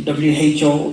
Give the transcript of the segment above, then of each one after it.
WHO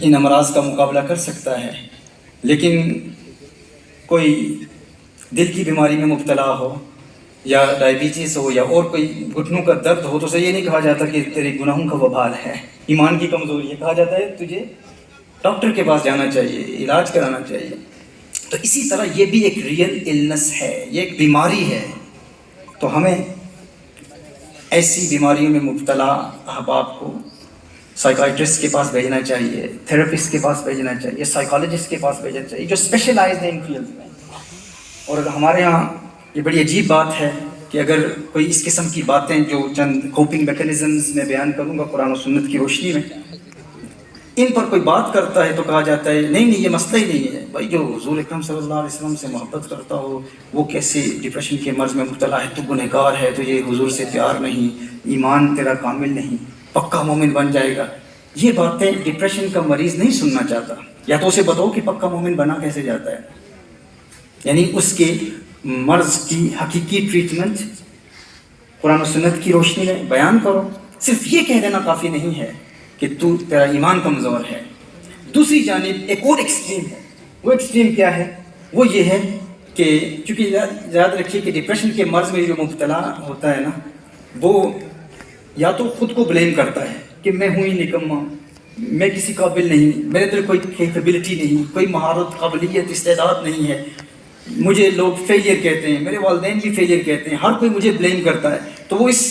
ان امراض کا مقابلہ کر سکتا ہے، لیکن کوئی دل کی بیماری میں مبتلا ہو یا ڈائبٹیز ہو یا اور کوئی گھٹنوں کا درد ہو تو اسے یہ نہیں کہا جاتا کہ تیرے گناہوں کا وبال ہے، ایمان کی کمزوری ہے، کہا جاتا ہے تجھے ڈاکٹر کے پاس جانا چاہیے، علاج کرانا چاہیے۔ تو اسی طرح یہ بھی ایک ریئل النس ہے، یہ ایک بیماری ہے۔ تو ہمیں ایسی بیماریوں میں مبتلا احباب کو سائیکائٹرسٹ کے پاس بھیجنا چاہیے، تھراپسٹ کے پاس بھیجنا چاہیے، سائیکالوجسٹ کے پاس بھیجنا چاہیے جو اسپیشلائزڈ ہیں ان فیلڈ میں۔ اور ہمارے ہاں یہ بڑی عجیب بات ہے کہ اگر کوئی اس قسم کی باتیں جو چند کوپنگ میکینزمز میں بیان کروں گا قرآن و سنت کی روشنی میں، ان پر کوئی بات کرتا ہے تو کہا جاتا ہے نہیں یہ مسئلہ ہی نہیں ہے بھائی، جو حضور اکرم صلی اللہ علیہ وسلم سے محبت کرتا ہو وہ کیسے ڈپریشن کے مرض میں مبتلا ہے، تو گنہگار ہے، تو یہ حضور سے پیار نہیں، ایمان تیرا کامل نہیں، پکا مومن بن جائے گا۔ یہ باتیں ڈپریشن کا مریض نہیں سننا چاہتا، یا تو اسے بتاؤ کہ پکا مومن بنا کیسے جاتا ہے، یعنی اس کے مرض کی حقیقی ٹریٹمنٹ قرآن و سنت کی روشنی میں بیان کرو۔ صرف یہ کہہ دینا کافی نہیں ہے کہ تو تیرا ایمان کمزور ہے۔ دوسری جانب ایک اور ایکسٹریم ہے، وہ ایکسٹریم کیا ہے؟ وہ یہ ہے کہ چونکہ یاد رکھیے کہ ڈپریشن کے مرض میں جو مبتلا ہوتا ہے نا، وہ یا تو خود کو بلیم کرتا ہے کہ میں ہوں ہی نکما، میں کسی قابل نہیں، میرے اندر کوئی کیپیبلٹی نہیں، کوئی مہارت، قابلیت، استعداد نہیں ہے، مجھے لوگ فیلئر کہتے ہیں، میرے والدین بھی فیلئر کہتے ہیں، ہر کوئی مجھے بلیم کرتا ہے۔ تو وہ اس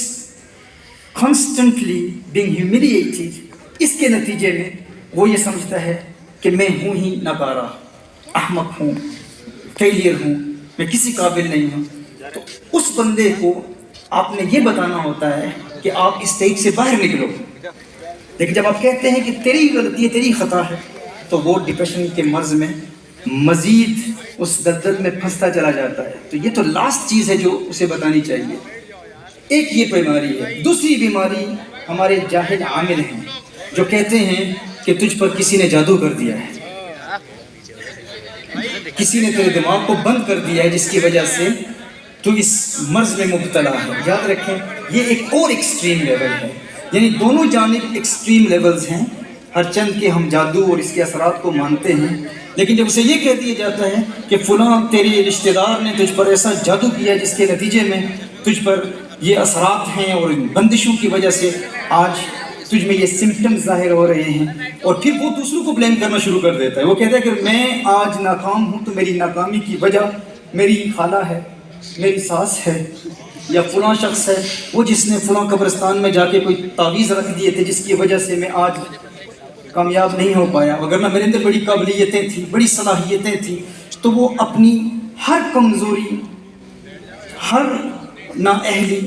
کانسٹنٹلی بینگ ہیوملیٹیڈ، اس کے نتیجے میں وہ یہ سمجھتا ہے کہ میں ہوں ہی ناکارہ، احمق ہوں، فیلئر ہوں، میں کسی قابل نہیں ہوں۔ تو اس بندے کو آپ نے یہ بتانا ہوتا ہے کہ آپ اس اسٹیج سے باہر نکلو، لیکن جب آپ کہتے ہیں کہ تیری غلطی ہے، تیری خطا ہے، تو وہ ڈپریشن کے مرض میں مزید اس دلدل میں پھنستا چلا جاتا ہے۔ تو یہ تو لاسٹ چیز ہے جو اسے بتانی چاہیے۔ ایک یہ بیماری ہے۔ دوسری بیماری ہمارے جاہل عامل ہیں جو کہتے ہیں کہ تجھ پر کسی نے جادو کر دیا ہے، کسی نے تیرے دماغ کو بند کر دیا ہے جس کی وجہ سے تو اس مرض میں مبتلا ہے۔ یاد رکھیں یہ ایک اور ایکسٹریم لیول ہے، یعنی دونوں جانب ایکسٹریم لیولز ہیں، ہر چند کے ہم جادو اور اس کے اثرات کو مانتے ہیں، لیکن جب اسے یہ کہہ دیا جاتا ہے کہ فلاں تیرے رشتہ دار نے تجھ پر ایسا جادو کیا جس کے نتیجے میں تجھ پر یہ اثرات ہیں اور ان بندشوں کی وجہ سے آج تجھ میں یہ سمپٹمز ظاہر ہو رہے ہیں، اور پھر وہ دوسروں کو بلیم کرنا شروع کر دیتا ہے۔ وہ کہتا ہے کہ میں آج ناکام ہوں تو میری ناکامی کی وجہ میری خالہ ہے، میری ساس ہے، یا فلاں شخص ہے وہ جس نے فلاں قبرستان میں جا کے کوئی تعویذ رکھ دیے تھے جس کی وجہ سے میں آج کامیاب نہیں ہو پایا، وگرنہ میرے اندر بڑی قابلیتیں تھیں، بڑی صلاحیتیں تھیں۔ تو وہ اپنی ہر کمزوری، ہر نااہلی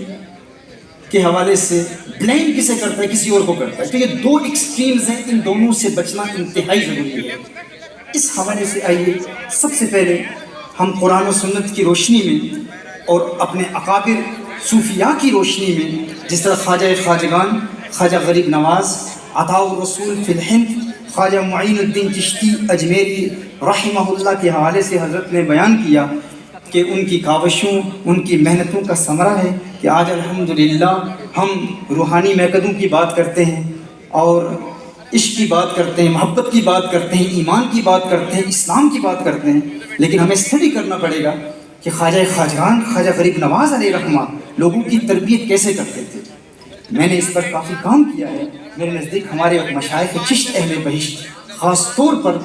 کے حوالے سے بلیم کسے کرتا ہے؟ کسی اور کو کرتا ہے۔ تو یہ دو ایکسٹریمز ہیں، ان دونوں سے بچنا انتہائی ضروری ہے۔ اس حوالے سے آئیے سب سے پہلے ہم قرآن و سنت کی روشنی میں اور اپنے اکابر صوفیاء کی روشنی میں، جس طرح خواجہ خواجگان خواجہ غریب نواز عطاء الرسول فی الہند خواجہ معین الدین چشتی اجمیری رحمہ اللہ کے حوالے سے حضرت نے بیان کیا کہ ان کی کاوشوں، ان کی محنتوں کا ثمرہ ہے کہ آج الحمدللہ ہم روحانی میکدوں کی بات کرتے ہیں اور عشق کی بات کرتے ہیں، محبت کی بات کرتے ہیں، ایمان کی بات کرتے ہیں، اسلام کی بات کرتے ہیں، لیکن ہمیں اسٹڈی کرنا پڑے گا کہ خواجہ خواجگان خواجہ غریب نواز علیہ رحمہ لوگوں کی تربیت کیسے کرتے تھے۔ میں نے اس پر کافی کام کیا ہے۔ میرے نزدیک ہمارے مشائخ چشت اہل بہشت خاص طور پر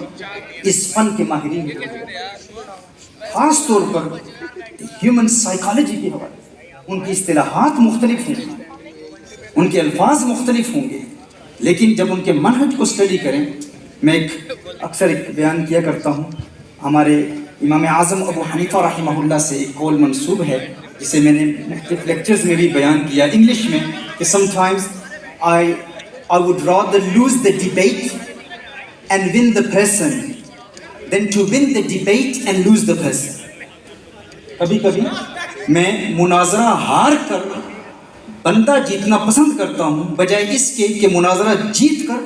اس فن کے ماہرین ہیں، خاص طور پر ہیومن سائیکالوجی کے حوالے سے ان کی اصطلاحات مختلف ہوں گی، ان کے الفاظ مختلف ہوں گے، لیکن جب ان کے منہج کو اسٹڈی کریں، میں اکثر ایک بیان کیا کرتا ہوں، ہمارے امام اعظم ابو حنیفہ رحمہ اللہ سے ایک قول منسوب ہے جسے میں نے مختلف لیکچرز میں بھی بیان کیا انگلش میں، کہ sometimes I would rather lose the debate and win the person than to win the debate and lose the person۔ کبھی کبھی میں مناظرہ ہار کر بندہ جیتنا پسند کرتا ہوں بجائے اس کے کہ مناظرہ جیت کر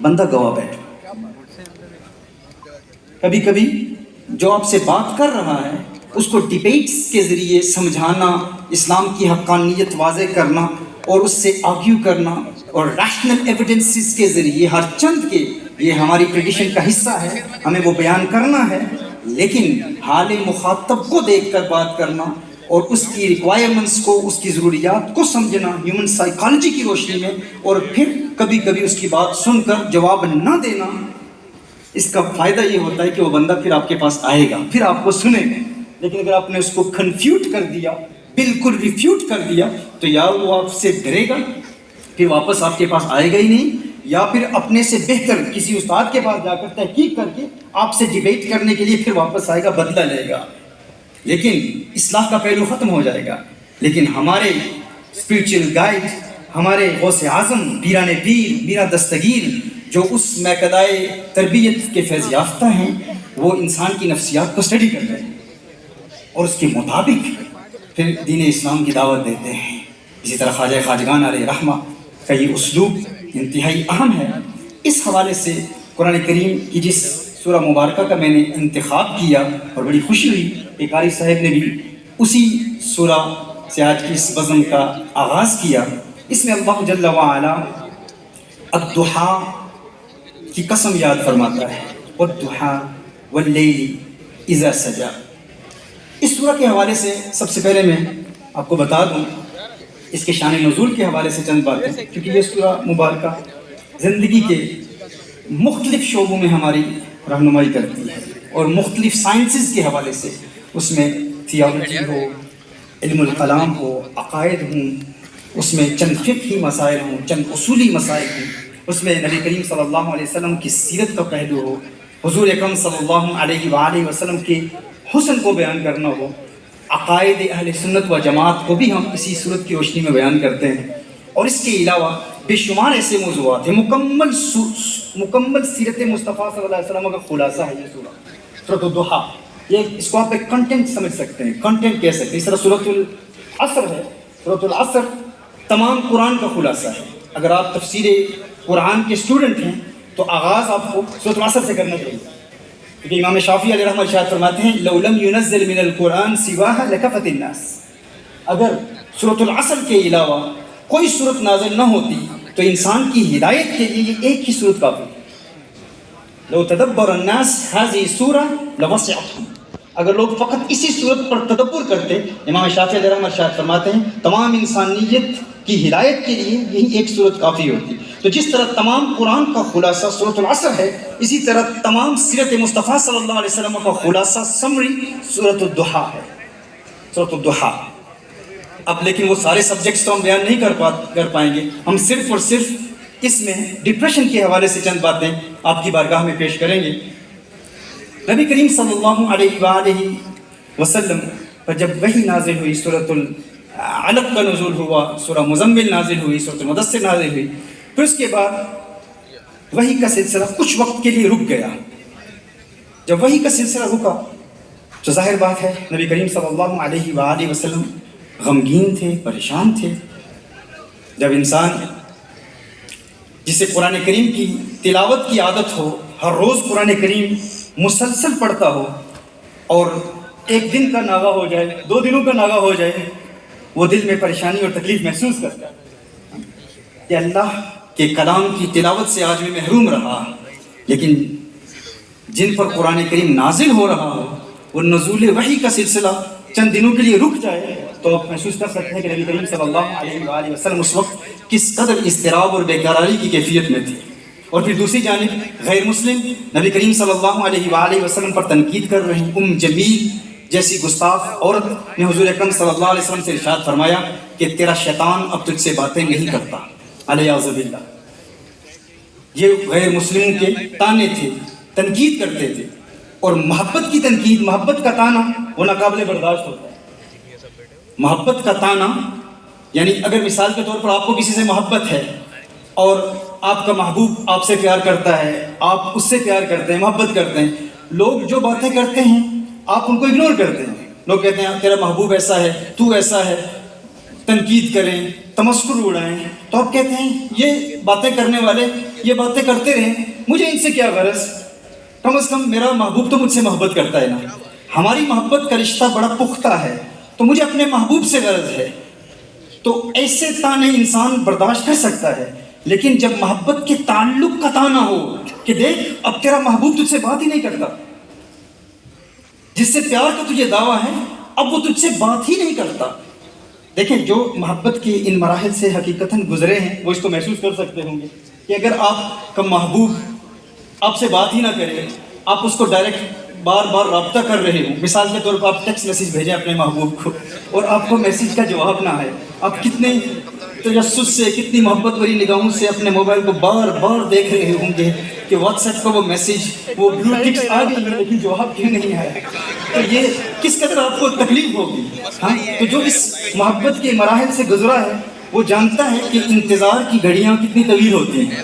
بندہ گوا بیٹھے۔ کبھی کبھی جو آپ سے بات کر رہا ہے اس کو ڈیبیٹس کے ذریعے سمجھانا، اسلام کی حقانیت واضح کرنا اور اس سے آرگیو کرنا، اور ریشنل ایویڈنسز کے ذریعے ہر چند کے یہ ہماری ٹریڈیشن کا حصہ ہے، ہمیں وہ بیان کرنا ہے، لیکن حال مخاطب کو دیکھ کر بات کرنا اور اس کی ریکوائرمنٹس کو، اس کی ضروریات کو سمجھنا ہیومن سائیکالوجی کی روشنی میں، اور پھر کبھی کبھی اس کی بات سن کر جواب نہ دینا، اس کا فائدہ یہ ہوتا ہے کہ وہ بندہ پھر آپ کے پاس آئے گا، پھر آپ کو سنے گا۔ لیکن اگر آپ نے اس کو کنفیوٹ کر دیا، بالکل ریفیوٹ کر دیا، تو یا وہ آپ سے ڈرے گا، پھر واپس آپ کے پاس آئے گا ہی نہیں، یا پھر اپنے سے بہتر کسی استاد کے پاس جا کر تحقیق کر کے آپ سے ڈیبیٹ کرنے کے لیے پھر واپس آئے گا، بدلہ لے گا، لیکن اصلاح کا پہلو ختم ہو جائے گا۔ لیکن ہمارے اسپریچول گائیڈ، ہمارے غوث اعظم پیران پیر میرا دستگیر، جو اس میکدائے تربیت کے فیض یافتہ ہیں، وہ انسان کی نفسیات کو اسٹڈی کرتے ہیں اور اس کے مطابق پھر دین اسلام کی دعوت دیتے ہیں۔ اسی طرح خواجہ خواجگان علیہ رحمہ کا یہ اسلوب انتہائی اہم ہے۔ اس حوالے سے قرآن کریم کی جس سورہ مبارکہ کا میں نے انتخاب کیا اور بڑی خوشی ہوئی کہ قاری صاحب نے بھی اسی سورہ سے آج کی اس بزم کا آغاز کیا۔ اس میں اللہ جل وعلا الضحیٰ کی قسم یاد فرماتا ہے، والضحیٰ واللیل اذا سجا۔ اس سورہ کے حوالے سے سب سے پہلے میں آپ کو بتا دوں اس کے شان نزول کے حوالے سے چند باتیں، کیونکہ یہ سورہ مبارکہ زندگی کے مختلف شعبوں میں ہماری رہنمائی کرتی ہے، اور مختلف سائنسز کے حوالے سے اس میں تھیالوجی ہو، علم الکلام ہو، عقائد ہوں، اس میں چند فقہی مسائل ہوں، چند اصولی مسائل ہوں، اس میں نبی کریم صلی اللہ علیہ وسلم کی سیرت کا پہلو ہو، حضور اکرم صلی اللہ علیہ وآلہ وسلم کے حسن کو بیان کرنا ہو۔ عقائد اہل سنت و جماعت کو بھی ہم اسی صورت کی روشنی میں بیان کرتے ہیں، اور اس کے علاوہ بے شمار ایسے موضوعات ہیں۔ مکمل سیرت مصطفیٰ صلی اللہ علیہ وسلم کا خلاصہ ہے یہ سورۃ الضحیٰ۔ یہ اس کو آپ ایک کنٹینٹ سمجھ سکتے ہیں، کنٹینٹ کہہ سکتے ہیں۔ اس طرح سورۃ العصر ہے، سورۃ العصر تمام قرآن کا خلاصہ ہے۔ اگر آپ تفسیر قرآن کے اسٹوڈنٹ ہیں تو آغاز آپ کو سورۃ العصر سے کرنا چاہیے، کیونکہ امام شافعی علیہ رحمہ ارشاد فرماتے ہیں لو لم ينزل من القرآن سواها لكفت الناس۔ اگر سورۃ العصر کے علاوہ کوئی صورت نازل نہ ہوتی تو انسان کی ہدایت کے لیے یہ ایک ہی صورت کافی ہے۔ لو تدبر الناس هذه السورة لوسعتهم۔ اگر لوگ فقط اسی صورت پر تدبر کرتے، امام شافعی علیہ رحمہ ارشاد فرماتے ہیں تمام انسانیت کی ہدایت کے لیے یہی ایک صورت کافی ہوتی۔ تو جس طرح تمام قرآن کا خلاصہ سورۃ العصر ہے، اسی طرح تمام سیرت مصطفیٰ صلی اللہ علیہ وسلم کا خلاصہ سمری سورۃ الضحیٰ ہے، سورۃ الضحیٰ۔ اب لیکن وہ سارے سبجیکٹس تو ہم بیان نہیں کر پائیں گے، ہم صرف اور صرف اس میں ڈپریشن کے حوالے سے چند باتیں آپ کی بارگاہ میں پیش کریں گے۔ نبی کریم صلی اللہ علیہ وآلہ وسلم پر جب وحی نازل ہوئی، سورۃ العلق کا نزول ہوا، سورہ مزمل نازل ہوئی، سورۃ المدثر نازل ہوئی، پھر اس کے بعد وحی کا سلسلہ کچھ وقت کے لیے رک گیا۔ جب وحی کا سلسلہ رکا تو ظاہر بات ہے نبی کریم صلی اللہ علیہ وآلہ وسلم غمگین تھے، پریشان تھے۔ جب انسان جسے قرآن کریم کی تلاوت کی عادت ہو، ہر روز قرآن کریم مسلسل پڑھتا ہو، اور ایک دن کا ناغہ ہو جائے، 2 دنوں کا ناغہ ہو جائے، وہ دل میں پریشانی اور تکلیف محسوس کرتا ہے کہ اللہ کے کلام کی تلاوت سے آج میں محروم رہا۔ لیکن جن پر قرآن کریم نازل ہو رہا ہو، وہ نزول وحی کا سلسلہ چند دنوں کے لیے رک جائے تو آپ محسوس کر سکتے ہیں کہ نبی کریم صلی اللہ علیہ وآلہ وسلم اس وقت کس قدر اضطراب اور بے قراری کی کیفیت میں تھے۔ اور پھر دوسری جانب غیر مسلم نبی کریم صلی اللہ علیہ وآلہ وسلم پر تنقید کر رہے ہیں۔ جمیل جیسی گستاخ عورت نے حضور اکرم صلی اللہ علیہ وسلم سے ارشاد فرمایا کہ تیرا شیطان اب تجھ سے باتیں نہیں کرتا، علیہ باللہ۔ یہ غیر مسلموں کے تانے تھے، تنقید کرتے تھے، اور محبت کی تنقید، محبت کا تانا وہ ناقابل برداشت ہوتا ہے۔ محبت کا تانا یعنی اگر مثال کے طور پر آپ کو کسی سے محبت ہے اور آپ کا محبوب آپ سے پیار کرتا ہے، آپ اس سے پیار کرتے ہیں، محبت کرتے ہیں، لوگ جو باتیں کرتے ہیں آپ ان کو اگنور کرتے ہیں۔ لوگ کہتے ہیں تیرا محبوب ایسا ہے، تو ایسا ہے، تنقید کریں، تمسخر اڑائیں، تو آپ کہتے ہیں یہ باتیں کرنے والے یہ باتیں کرتے رہیں، مجھے ان سے کیا غرض، کم از کم میرا محبوب تو مجھ سے محبت کرتا ہے نا، ہماری محبت کا رشتہ بڑا پختہ ہے، تو مجھے اپنے محبوب سے غرض ہے۔ تو ایسے تانے انسان برداشت کر سکتا ہے، لیکن جب محبت کے تعلق کا تانا ہو کہ دیکھ اب تیرا محبوب تجھ سے بات ہی نہیں کرتا، جس سے پیار کا تجھے دعویٰ ہے اب وہ تجھ سے بات ہی نہیں کرتا۔ دیکھیں جو محبت کے ان مراحل سے حقیقتاً گزرے ہیں وہ اس کو محسوس کر سکتے ہوں گے کہ اگر آپ کا محبوب آپ سے بات ہی نہ کرے، آپ اس کو ڈائریکٹ بار بار رابطہ کر رہے ہوں، مثال کے طور پر آپ ٹیکسٹ میسیج بھیجیں اپنے محبوب کو اور آپ کو میسیج کا جواب نہ آئے، آپ کتنے تجسس سے کتنی محبت بھری نگاہوں سے اپنے موبائل کو بار بار دیکھ رہے ہوں گے کہ واٹس ایپ کا وہ میسیج وہ بلو ٹکس آ گئی ہے لیکن جواب کیوں نہیں آیا، تو یہ کس قدر آپ کو تکلیف ہوگی۔ ہاں تو جو اس محبت کے مراحل سے گزرا ہے وہ جانتا ہے کہ انتظار کی گھڑیاں کتنی طویل ہوتی ہیں،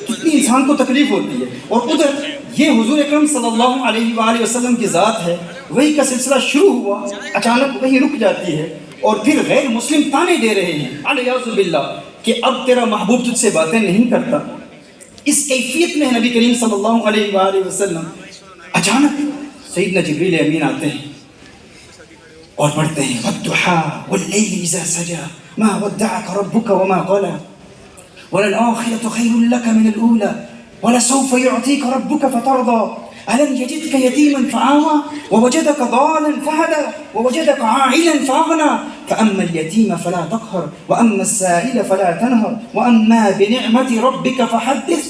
کتنی انسان کو تکلیف ہوتی ہے، اور ادھر یہ حضور اکرم صلی اللہ علیہ وآلہ وسلم کی ذات ہے، وہی کا سلسلہ شروع ہوا، اچانک وہی رک جاتی ہے اور پھر غیر مسلم تانے دے رہے ہیں علیاذ باللہ کہ اب تیرا محبوب تجھ سے باتیں نہیں کرتا۔ اس کیفیت میں نبی کریم صلی اللہ علیہ وآلہ وسلم اچانک سیدنا جبریل امین آتے ہیں اور پڑھتے ہیں والضحیٰ واللیل اذا سجا ما ودعک ربک وما قلی وللآخرة خیر لک من الأولى ولسوف يعطيك ربك فترضى ألم يجدك يتيما فآوى ووجدك ضالا فهدى ووجدك عائلا فأغنى فأما اليتيم فلا تقهر وأما السائل فلا تنهر وأما بنعمة ربك فحدث۔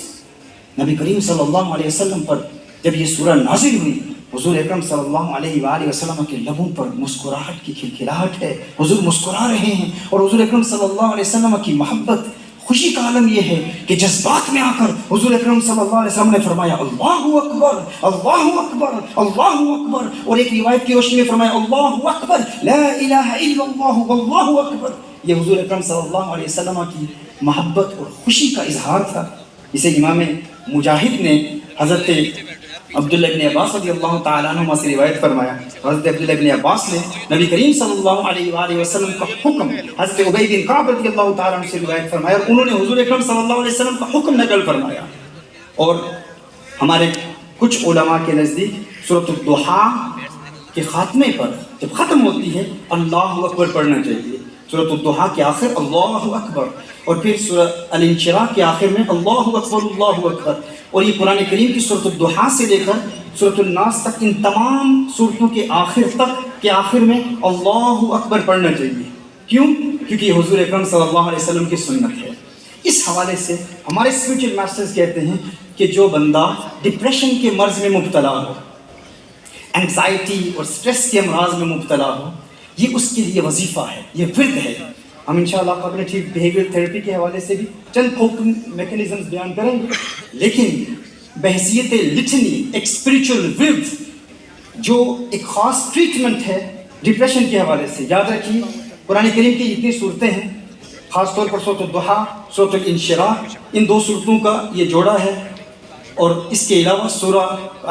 نبی کریم صلی اللہ علیہ وسلم پر جب یہ سورہ نازل ہوئی، حضور اکرم صلی اللہ علیہ وآلہ وسلم کے لبوں پر مسکراہٹ کی کھلکھلاہٹ ہے، حضور مسکرا رہے ہیں، اور حضور اکرم صلی اللہ علیہ وسلم کی محبت خوشی کا عالم یہ ہے کہ جذبات میں آ کر حضور اکرم صلی اللہ علیہ وسلم نے فرمایا اللہ اکبر اللہ اکبر اللہ اکبر، اور ایک روایت کی روشنی میں فرمایا اللہ اکبر لا الہ الا اللہ واللہ اکبر۔ یہ حضور اکرم صلی اللہ علیہ وسلم کی محبت اور خوشی کا اظہار تھا۔ اسے امام مجاہد نے حضرت عبداللہ ابن عباس رضی اللہ تعالیٰ عنہ سے روایت فرمایا، حضرت عبداللہ ابن عباس نے نبی کریم صلی اللہ علیہ وآلہ وسلم کا حکم حضرت عبی بن کعب رضی اللہ تعالیٰ عنہ سے روایت فرمایا، اور انہوں نے حضور اکرم صلی اللہ علیہ وسلم کا حکم نقل فرمایا۔ اور ہمارے کچھ علماء کے نزدیک سورۃ الضحیٰ کے خاتمے پر جب ختم ہوتی ہے اللہ اکبر پڑھنا چاہیے، سورۃ الضحیٰ کے آخر اللہ اکبر، اور پھر سورہ الانشراح کے آخر میں اللہ اکبر اللہ اکبر، اور یہ قرآن کریم کی سورۃ الضحیٰ سے لے کر سورۃ الناس تک ان تمام سورتوں کے آخر میں اللہ اکبر پڑھنا چاہیے۔ کیوں؟ کیونکہ یہ حضور اکرم صلی اللہ علیہ وسلم کی سنت ہے۔ اس حوالے سے ہمارے اسپرچل ماسٹرز کہتے ہیں کہ جو بندہ ڈپریشن کے مرض میں مبتلا ہو، انگزائٹی اور سٹریس کے امراض میں مبتلا ہو، یہ اس کے لیے وظیفہ ہے، یہ ورد ہے۔ ہم انشاءاللہ کوگنیٹیو بیہیویئر تھراپی کے حوالے سے بھی چند کوپنگ میکینزمز بیان کریں گے، لیکن بحیثیت لٹنی ایک اسپرچل ورد جو ایک خاص ٹریٹمنٹ ہے ڈپریشن کے حوالے سے، یاد رکھیے قرآن کریم کی جتنی صورتیں ہیں، خاص طور پر سورۃ الضحیٰ، سورۃ الانشراح، ان دو صورتوں کا یہ جوڑا ہے، اور اس کے علاوہ سورہ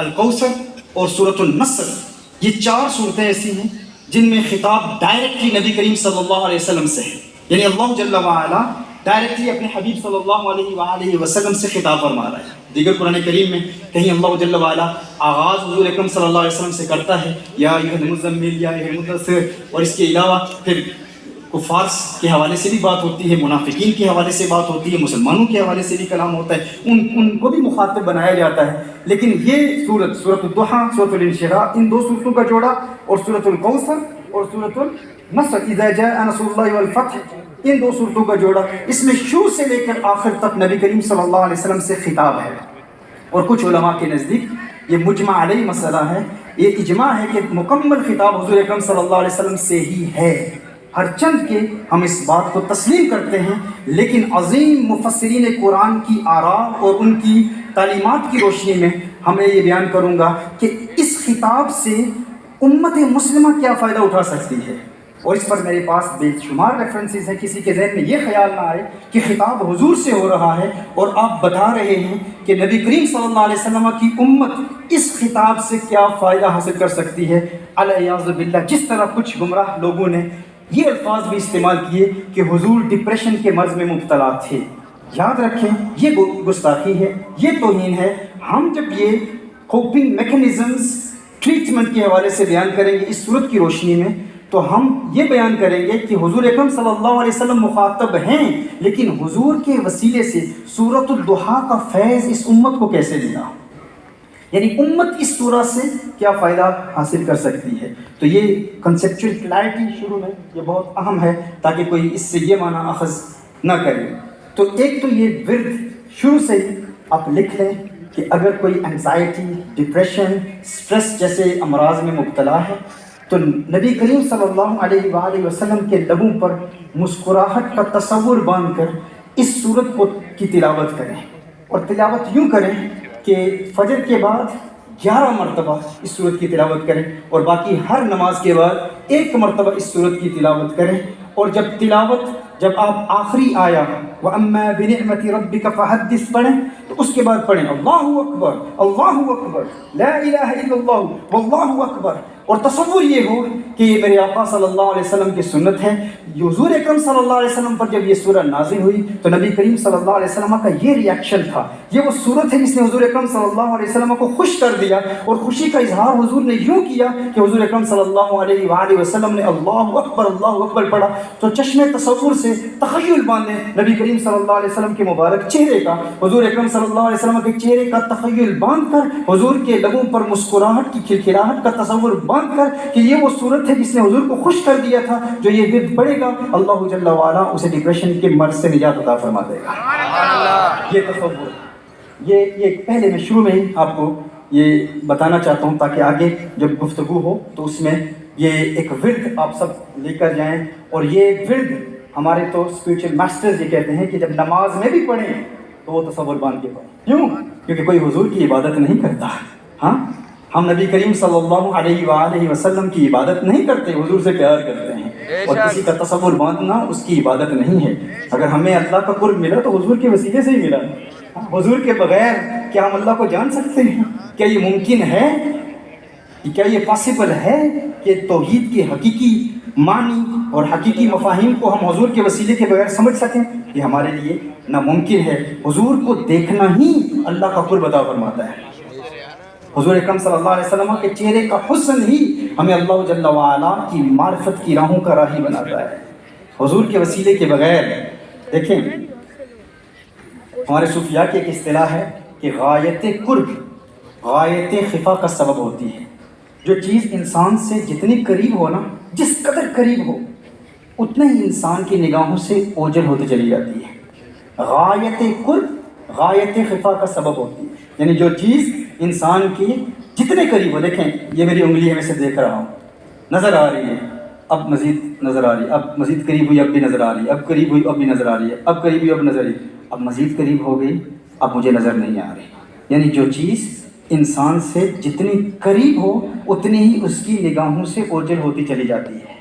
الکوثر اور سورۃ النصر، یہ چار صورتیں ایسی ہیں جن میں خطاب ڈائریکٹلی نبی کریم صلی اللہ علیہ وسلم سے ہے، یعنی اللہ جل وعلا ڈائریکٹلی اپنے حبیب صلی اللہ علیہ وآلہ وسلم سے خطاب فرما رہا ہے۔ دیگر قرآن کریم میں کہیں اللہ جل وعلا آغاز حضور اکرم صلی اللہ علیہ وسلم سے کرتا ہے یا ایھا المزمل یا ایھا المدثر، اور اس کے علاوہ پھر کفار کے حوالے سے بھی بات ہوتی ہے، منافقین کے حوالے سے بات ہوتی ہے، مسلمانوں کے حوالے سے بھی کلام ہوتا ہے، ان کو بھی مخاطب بنایا جاتا ہے۔ لیکن یہ سورۃ الضحیٰ، سورۃ الانشراح، ان دو صورتوں کا جوڑا، اور سورۃ الکوثر اور سورۃ النصر اذا جاء نصر اللہ والفتح، ان دو صورتوں کا جوڑا، اس میں شروع سے لے کر آخر تک نبی کریم صلی اللہ علیہ وسلم سے خطاب ہے۔ اور کچھ علماء کے نزدیک یہ مجمع علیہ مسئلہ ہے، یہ اجماع ہے کہ مکمل خطاب حضور اکرم صلی اللہ علیہ وسلم سے ہی ہے، ہر چند کے ہم اس بات کو تسلیم کرتے ہیں، لیکن عظیم مفسرین قرآن کی آراء اور ان کی تعلیمات کی روشنی میں ہمیں یہ بیان کروں گا کہ اس خطاب سے امت مسلمہ کیا فائدہ اٹھا سکتی ہے، اور اس پر میرے پاس بے شمار ریفرنسز ہیں۔ کسی کے ذہن میں یہ خیال نہ آئے کہ خطاب حضور سے ہو رہا ہے اور آپ بتا رہے ہیں کہ نبی کریم صلی اللہ علیہ وسلم کی امت اس خطاب سے کیا فائدہ حاصل کر سکتی ہے، علیاذ باللہ۔ جس طرح کچھ گمراہ لوگوں نے یہ الفاظ بھی استعمال کیے کہ حضور ڈپریشن کے مرض میں مبتلا تھے، یاد رکھیں یہ گستاخی ہے، یہ توہین ہے۔ ہم جب یہ کوپنگ میکینزمز ٹریٹمنٹ کے حوالے سے بیان کریں گے اس صورت کی روشنی میں، تو ہم یہ بیان کریں گے کہ حضور اکرم صلی اللہ علیہ وسلم مخاطب ہیں، لیکن حضور کے وسیلے سے سورۃ الضحیٰ کا فیض اس امت کو کیسے ملا، یعنی امت اس سورہ سے کیا فائدہ حاصل کر سکتی ہے۔ تو یہ کنسیپچول کلیئرٹی شروع میں یہ بہت اہم ہے تاکہ کوئی اس سے یہ معنی اخذ نہ کرے۔ تو ایک تو یہ ورد شروع سے ہی آپ لکھ لیں کہ اگر کوئی انزائٹی، ڈپریشن، سٹریس جیسے امراض میں مبتلا ہے تو نبی کریم صلی اللہ علیہ وآلہ وسلم کے لبوں پر مسکراہٹ کا تصور باندھ کر اس سورت کی تلاوت کریں، اور تلاوت یوں کریں کہ فجر کے بعد 11 مرتبہ اس سورت کی تلاوت کریں، اور باقی ہر نماز کے بعد 1 مرتبہ اس سورت کی تلاوت کریں، اور جب آپ آخری آیا وَأَمَّا بِنِعْمَةِ رَبِّكَ فَحَدِّثْ پڑھیں تو اس کے بعد پڑھیں اللہ اکبر اللہ اکبر لا الہ الا اللہ واللہ اکبر، اور تصور یہ ہو کہ یہ میرے آقا صلی اللہ علیہ وسلم کی سنت ہے۔ حضور اکرم صلی اللہ علیہ وسلم پر جب یہ سورہ نازل ہوئی تو نبی کریم صلی اللہ علیہ وسلم کا یہ ریاکشن تھا، یہ وہ صورت ہے جس نے حضور اکرم صلی اللہ علیہ وسلم کو خوش کر دیا، اور خوشی کا اظہار حضور نے یوں کیا کہ حضور اکرم صلی اللہ علیہ وآلہ وسلم نے اللہ اکبر پڑھا۔ تو چشمے تصور سے تخیل باندھیں نبی کریم صلی اللہ علیہ وسلم کے مبارک چہرے کا، حضور اکرم صلی اللہ علیہ وسلم کے چہرے کا تخیل باندھ کر، حضور کے لبوں پر مسکراہٹ کی کھلکھلاہٹ کا تصور باندھ کر کہ یہ وہ صورت ہے جس نے حضور کو خوش کر دیا تھا، جو یہ ورد پڑھے گا اللہ جل وعلا اسے ڈپریشن کے مرض سے نجات عطا فرما دے گا۔ یہ تصور، یہ پہلے میں شروع میں ہی آپ کو یہ بتانا چاہتا ہوں تاکہ آگے جب گفتگو ہو تو اس میں یہ ایک ورد آپ سب لے کر جائیں، اور یہ ورد ہمارے تو اسپریچول ماسٹرز یہ کہتے ہیں کہ جب نماز میں بھی پڑھیں تو وہ تصور باندھ کے پڑھیں۔ کیوں؟ کیونکہ کوئی حضور کی عبادت نہیں کرتا، ہاں ہم نبی کریم صلی اللہ علیہ وآلہ وسلم کی عبادت نہیں کرتے، حضور سے پیار کرتے ہیں، اور کسی کا تصور باندھنا اس کی عبادت نہیں ہے۔ اگر ہمیں اللہ کا قرب ملا تو حضور کے وسیلے سے ہی ملا، حضور کے بغیر کیا ہم اللہ کو جان سکتے ہیں؟ کیا یہ ممکن ہے؟ کیا یہ پاسبل ہے کہ توحید کے حقیقی معنی اور حقیقی مفاہیم کو ہم حضور کے وسیلے کے بغیر سمجھ سکیں؟ یہ ہمارے لیے ناممکن ہے۔ حضور کو دیکھنا ہی اللہ کا قرب عطا فرماتا ہے۔ حضور اکرم صلی اللہ علیہ وسلم کے چہرے کا حسن ہی ہمیں اللہ جل وعلا کی معرفت کی راہوں کا راہی بناتا ہے۔ حضور کے وسیلے کے بغیر دیکھیں، ہمارے صوفیاء کی ایک اصطلاح ہے کہ غایت قرب غایت خفا کا سبب ہوتی ہے۔ جو چیز انسان سے جتنی قریب ہو نا، جس قدر قریب ہو اتنے ہی انسان کی نگاہوں سے اوجھل ہوتی چلی جاتی ہے۔ غایت قرب غایت خفا کا سبب ہوتی ہے، یعنی جو چیز انسان کی جتنے قریب ہو، دیکھیں یہ میری انگلی ہے، میں سے دیکھ رہا ہوں، نظر آ رہی ہے، اب مزید نظر آ رہی ہے، اب مزید قریب ہوئی اب بھی نظر آ رہی ہے، اب قریب ہوئی اب بھی نظر آ رہی ہے، اب قریب ہوئی اب نظر آ رہی ہے، اب مزید قریب ہو گئی اب مجھے نظر نہیں آ رہی۔ یعنی جو چیز انسان سے جتنی قریب ہو اتنی ہی اس کی نگاہوں سے اوجھل ہوتی چلی جاتی ہے۔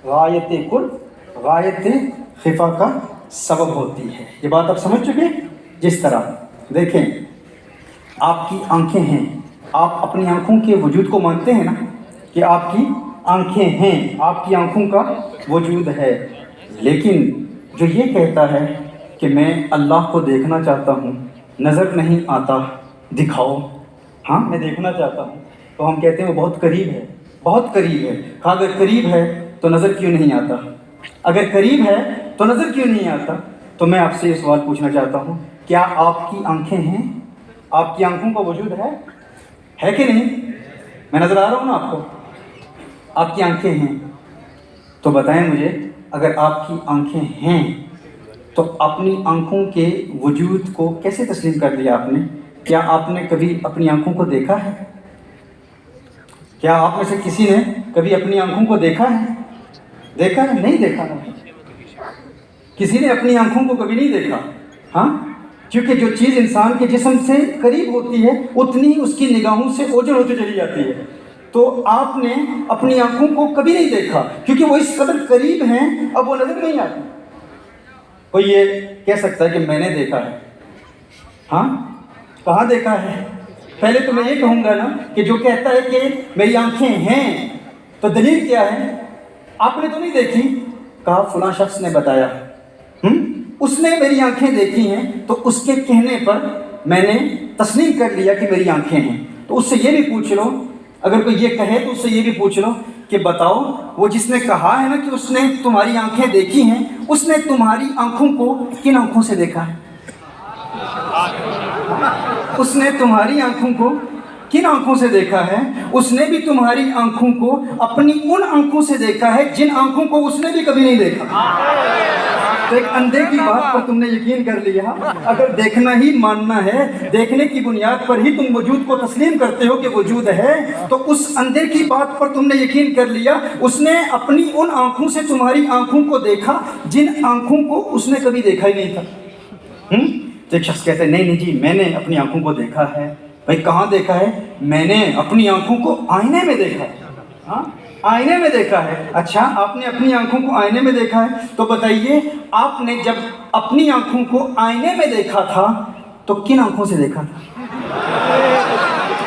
غایت قرب غایت خفا کا سبب ہوتی ہے۔ یہ بات آپ سمجھ چکے؟ جس طرح دیکھیں، آپ کی آنکھیں ہیں، آپ اپنی آنکھوں کے وجود کو مانتے ہیں نا کہ آپ کی آنکھیں ہیں، آپ کی آنکھوں کا وجود ہے، لیکن جو یہ کہتا ہے کہ میں اللہ کو دیکھنا چاہتا ہوں، نظر نہیں آتا، دکھاؤ، ہاں میں دیکھنا چاہتا ہوں، تو ہم کہتے ہیں وہ بہت قریب ہے، بہت قریب ہے۔ اگر قریب ہے تو نظر کیوں نہیں آتا؟ اگر قریب ہے تو نظر کیوں نہیں آتا؟ تو میں آپ سے یہ سوال پوچھنا چاہتا ہوں، کیا آپ کی آنکھیں ہیں؟ آپ کی آنکھوں کا وجود ہے کہ نہیں؟ میں نظر آ رہا ہوں نا آپ کو، آپ کی آنکھیں ہیں، تو بتائیں مجھے، اگر آپ کی آنکھیں ہیں تو اپنی آنکھوں کے وجود کو کیسے تسلیم کر لیا آپ نے؟ کیا آپ نے کبھی اپنی آنکھوں کو دیکھا ہے؟ کیا آپ میں سے کسی نے کبھی اپنی آنکھوں کو دیکھا ہے؟ دیکھا ہے؟ نہیں دیکھا نا، کسی نے اپنی آنکھوں کو کبھی نہیں دیکھا، ہاں، کیونکہ جو چیز انسان کے جسم سے قریب ہوتی ہے اتنی ہی اس کی نگاہوں سے اوجھل ہوتی چلی جاتی ہے۔ تو آپ نے اپنی آنکھوں کو کبھی نہیں دیکھا کیونکہ وہ اس قدر قریب ہیں، اب وہ نظر نہیں آتی۔ کوئی یہ کہہ سکتا ہے کہ میں نے دیکھا ہے، ہاں کہاں دیکھا ہے؟ پہلے تو میں یہ کہوں گا نا کہ جو کہتا ہے کہ میری آنکھیں ہیں تو دلیل کیا ہے؟ آپ نے تو نہیں دیکھی، کہا فلاں شخص نے بتایا، اس نے میری آنکھیں دیکھی ہیں، تو اس کے کہنے پر میں نے تسلیم کر لیا کہ میری آنکھیں ہیں۔ تو اس سے یہ بھی پوچھ لو، اگر کوئی یہ کہے تو اس سے یہ بھی پوچھ لو کہ بتاؤ وہ جس نے کہا ہے نا کہ اس نے تمہاری آنکھیں دیکھی ہیں، اس نے تمہاری آنکھوں کو کن آنکھوں سے دیکھا ہے؟ اس نے تمہاری آنکھوں کو کن آنکھوں سے دیکھا ہے؟ اس نے بھی تمہاری آنکھوں کو اپنی ان آنکھوں سے دیکھا ہے جن آنکھوں کو اس نے بھی کبھی نہیں دیکھا۔ تو ایک اندھے کی بات پر تم نے یقین کر لیا۔ اگر دیکھنا ہی ماننا ہے، دیکھنے کی بنیاد پر ہی تم وجود کو تسلیم کرتے ہو کہ وجود ہے، تو اس اندھے کی بات پر تم نے یقین کر لیا۔ اس نے اپنی ان آنکھوں سے تمہاری آنکھوں کو دیکھا جن آنکھوں کو اس نے کبھی دیکھا ہی نہیں تھا۔ تو ایک شخص کہتے ہیں نہیں جی میں نے اپنی آنکھوں کو دیکھا ہے۔ بھائی کہاں دیکھا ہے؟ میں نے اپنی آنکھوں کو آئینے میں دیکھا ہے۔ ہاں آئینے میں دیکھا ہے۔ اچھا آپ نے اپنی آنکھوں کو آئینے میں دیکھا ہے، تو بتائیے آپ نے جب اپنی آنکھوں کو آئینے میں دیکھا تھا تو کن آنکھوں سے دیکھا تھا؟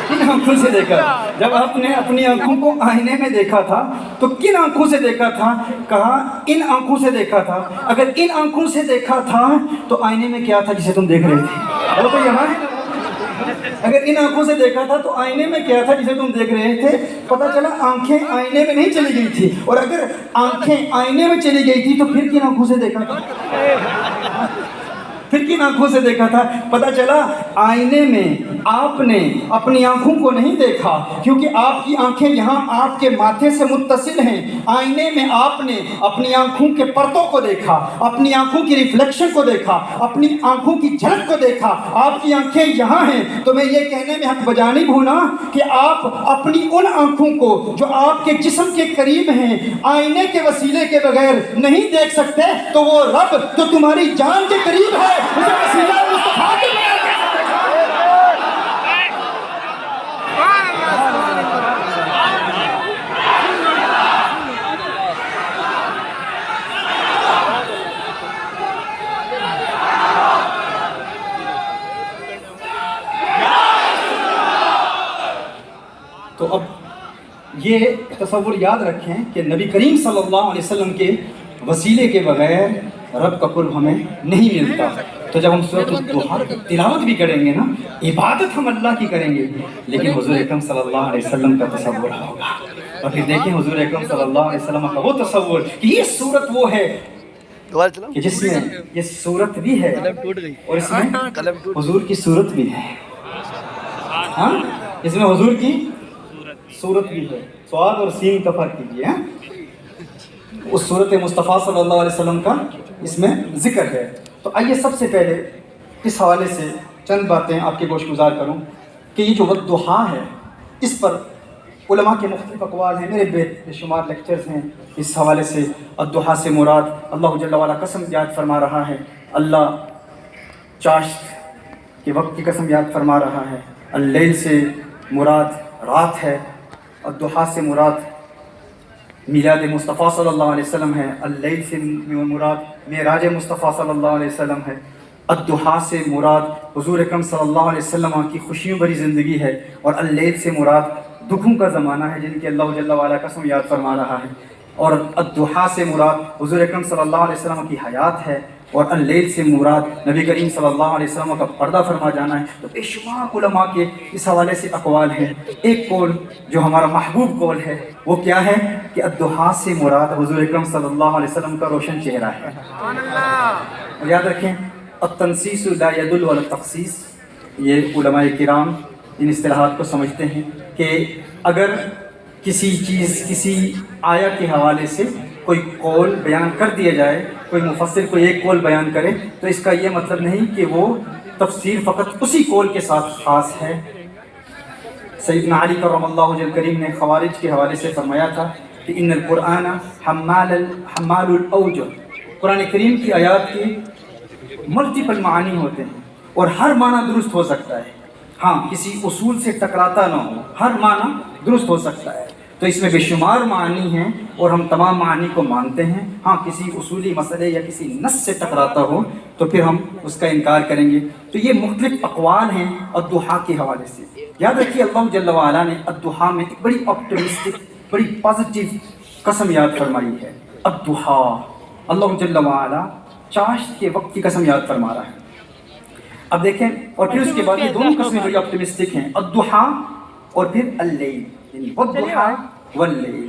کن آنکھوں سے دیکھا؟ جب آپ نے اپنی آنکھوں کو آئینے میں دیکھا تھا تو کن آنکھوں سے دیکھا تھا؟ کہا ان آنکھوں سے دیکھا تھا۔ اگر ان آنکھوں سے دیکھا تھا تو آئینے میں کیا تھا جسے تم دیکھ رہے تھے؟ وہ تو یہاں ہے۔ اگر ان آنکھوں سے دیکھا تھا تو آئینے میں کیا تھا جسے تم دیکھ رہے تھے؟ پتہ چلا آنکھیں آئینے میں نہیں چلی گئی تھی، اور اگر آنکھیں آئینے میں چلی گئی تھی تو پھر کن آنکھوں سے دیکھا تھا؟ پھر کن آنکھوں سے دیکھا تھا؟ پتہ چلا آئینے میں آپ نے اپنی آنکھوں کو نہیں دیکھا، کیونکہ آپ کی آنکھیں یہاں آپ کے ماتھے سے متصل ہیں۔ آئینے میں آپ نے اپنی آنکھوں کے پردوں کو دیکھا، اپنی آنکھوں کی ریفلیکشن کو دیکھا، اپنی آنکھوں کی جھلک کو دیکھا۔ آپ کی آنکھیں یہاں ہیں، تو میں یہ کہنے میں حق بجا نہیں بھولا کہ آپ اپنی ان آنکھوں کو جو آپ کے جسم کے قریب ہیں آئینے کے وسیلے کے بغیر نہیں دیکھ سکتے، تو وہ رب جو تمہاری جان کے قریب ہے اسے وسیلہ مصطفیٰ کے بغیر کیسے دیکھ سکتے؟ تو اب یہ تصور یاد رکھیں کہ نبی کریم صلی اللہ علیہ وسلم کے وسیلے کے بغیر رب کا قرب ہمیں نہیں ملتا۔ تو جب ہم سورۃ الضحیٰ کی تلاوت بھی کریں گے نا، عبادت ہم اللہ کی کریں گے، لیکن حضور اکرم صلی اللہ علیہ وسلم کا تصور ہوگا۔ اور پھر دیکھیں حضور اکرم صلی اللہ علیہ وسلم کا وہ تصور کہ یہ صورت وہ ہے کہ جس میں یہ صورت بھی ہے اور اس میں حضور کی صورت بھی ہے۔ ہاں اس میں حضور کی صورت بھی ہے۔ سواد اور سین کا فرق کیجیے۔ اس صورت مصطفیٰ صلی اللہ علیہ وسلم کا اس میں ذکر ہے۔ تو آئیے سب سے پہلے اس حوالے سے چند باتیں آپ کے گوش گزار کروں کہ یہ جو والضحیٰ ہے اس پر علماء کے مختلف اقوال ہیں، میرے بے شمار لیکچرز ہیں اس حوالے سے۔ الضحیٰ سے مراد اللہ جل وعلا قسم یاد فرما رہا ہے، اللہ چاشت کے وقت کی قسم یاد فرما رہا ہے۔ اللیل سے مراد رات ہے، الضحیٰ سے مراد میلاد مصطفیٰ صلی اللہ علیہ وسلم ہے، اللیل سے مراد معراج مصطفیٰ صلی اللہ علیہ وسلم ہے، الضحیٰ سے مراد حضور اکرم صلی اللہ علیہ وسلم کی خوشیوں بھری زندگی ہے، اور اللیل سے مراد دکھوں کا زمانہ ہے جن کی اللہ جل وعلا قسم یاد فرما رہا ہے، اور الضحیٰ سے مراد حضور اکرم صلی اللہ علیہ وسلم کی حیات ہے، اور اللیل سے مراد نبی کریم صلی اللہ علیہ وسلم کا پردہ فرما جانا ہے۔ تو بے شمار علماء کے اس حوالے سے اقوال ہیں۔ ایک قول جو ہمارا محبوب قول ہے وہ کیا ہے کہ الضحیٰ سے مراد حضور اکرم صلی اللہ علیہ وسلم کا روشن چہرہ ہے۔ اور یاد رکھیں التنسیس لا يدل على التخصیص، یہ علماء کرام ان اصطلاحات کو سمجھتے ہیں کہ اگر کسی چیز کسی آیا کے حوالے سے کوئی قول بیان کر دیا جائے، کوئی مفسر کوئی ایک قول بیان کرے، تو اس کا یہ مطلب نہیں کہ وہ تفسیر فقط اسی قول کے ساتھ خاص ہے۔ سیدنا علی کرم اللہ وجہ کریم نے خوارج کے حوالے سے فرمایا تھا کہ ان القرآن حمال الاوجہ، قرآن کریم کی آیات کی ملٹیپل معنی ہوتے ہیں اور ہر معنی درست ہو سکتا ہے، ہاں کسی اصول سے ٹکراتا نہ ہو، ہر معنی درست ہو سکتا ہے۔ تو اس میں بے شمار معنی ہیں اور ہم تمام معنی کو مانتے ہیں، ہاں کسی اصولی مسئلے یا کسی نص سے ٹکراتا ہو تو پھر ہم اس کا انکار کریں گے۔ تو یہ مختلف اقوال ہیں الضحیٰ کے حوالے سے۔ یاد رکھیے اللہ جل وعلا نے الضحیٰ میں ایک بڑی آپٹمسٹک، بڑی پازیٹیو قسم یاد فرمائی ہے۔ الضحیٰ، اللہ جل وعلا چاشت کے وقت کی قسم یاد فرما رہا ہے۔ اب دیکھیں اور پھر اس کے بعد یہ دونوں قسمیں بڑی آپٹمسٹک ہیں، الضحیٰ اور پھر اللیل، یعنی والضحیٰ واللیل۔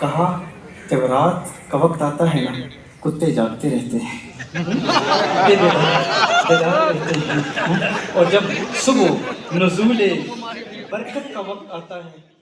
کہا جب رات کا وقت آتا ہے نا کتے جاگتے رہتے ہیں کتے بیدار رہتے ہیں، اور جب صبح نزول برکت کا وقت آتا ہے